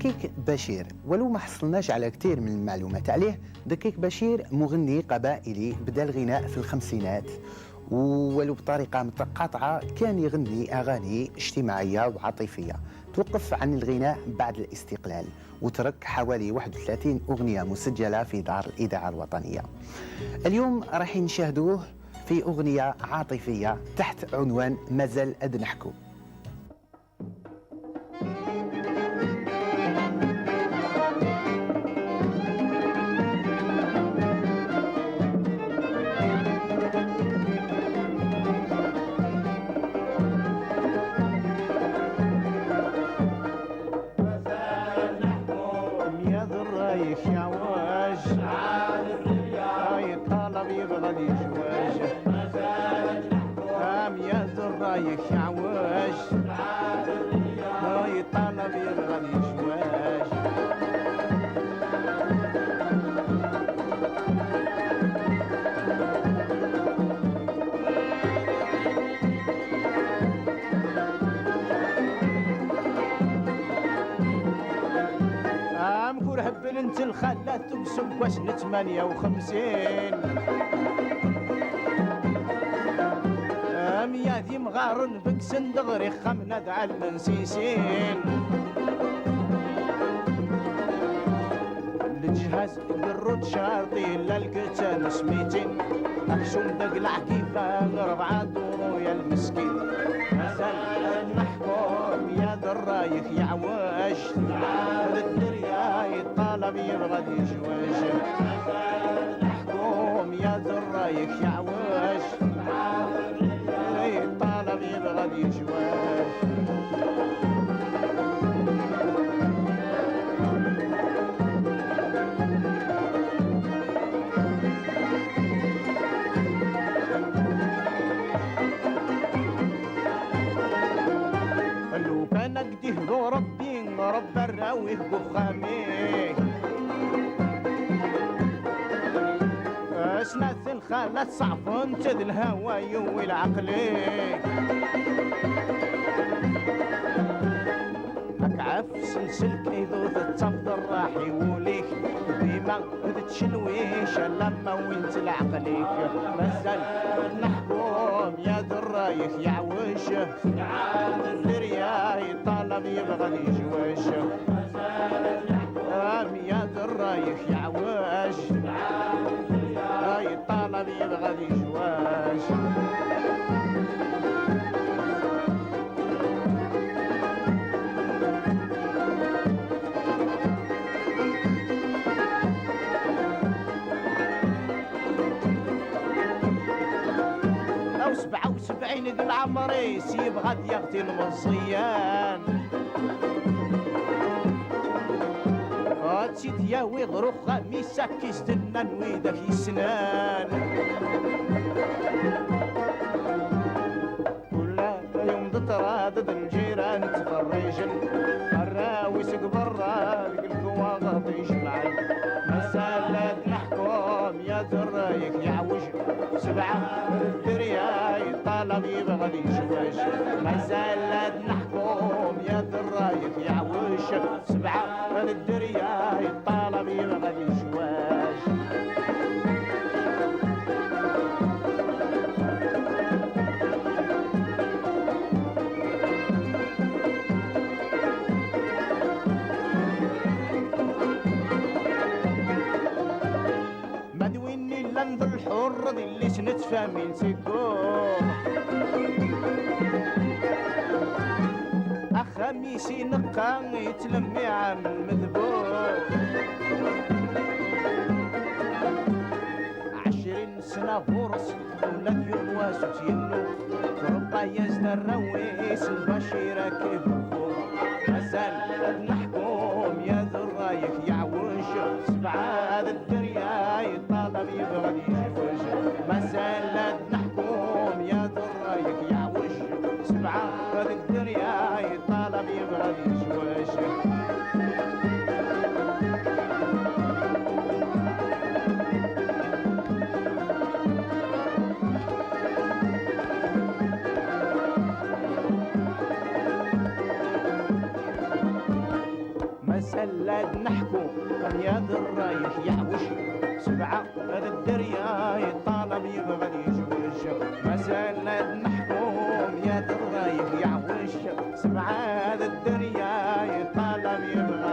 دقيق بشير ولو ما حصلناش على كثير من المعلومات عليه. دقيق بشير مغني قبائلي بدا الغناء في الخمسينات، ولو بطريقة متقاطعة كان يغني أغاني اجتماعية وعاطفية. توقف عن الغناء بعد الاستقلال وترك حوالي 31 أغنية مسجلة في دار الإذاعة الوطنية. اليوم راح نشاهدوه في أغنية عاطفية تحت عنوان مازال أدنحكو. بنت الخالات تقسم وسنة 58 ميادي مغارن بكسن دغري خمنا دعال نسيسين الجهاز قرود شارطي للقتان سميتين أكسون دقلع كيفان 4 دور يا المسكين مازال نحكم يا درايك يا عواش الدريا طالب يبغى يجواش نحكم يا درايك يا عواش طالب يبغى يجواش لو كان قديه ربي رب الراويه بفخامي اسناث الخالات صعفون تذ الهوى يوي العقلي عف سلسل كيدو تتصفد الراحي وليك ديما تتشنويش لما وانت العقليك مازال نحكم يا درايك يا عوش الدرياي طالب يبغى يجوش يا درايك يا عوش طالب يبغى يجوش أو 77 ذي العمريس يبغى يغتي المصيان تسيت ياوي غروخ خميسة كيستنى نويدك يسنان كل يوم تترادد الجيران تفرجن الراويس برا القوا غطيش العين مسالات نحكم يا درايك يعوج 7 الدرياي طالب يبغى يشوش مسالات نحكم يا درايك يعوج 7 الدرياي طالب يبغى يشوش مدويني لند الحر ذي اللي سنتفامين سيكور أخميسي نقا يتلمي عام المذبور 20 سنة فرص ولاد يرواس وتينو تربى يزد الرويس البشيرة كيف الخور مازال نحكم يا درايك يعوش 7 الدرياي طالب يبغى يجوش مازال نحكم يا درايك يعوش 7 الدرياي طالب يبغى يجوش سلاد نحكو يا درايح يحوش سبعة هذا الدريا يطالب يبغى يجوش ما زلنا نحكم يا درايح يحوش سبعة هذا الدريا يطالب يبغى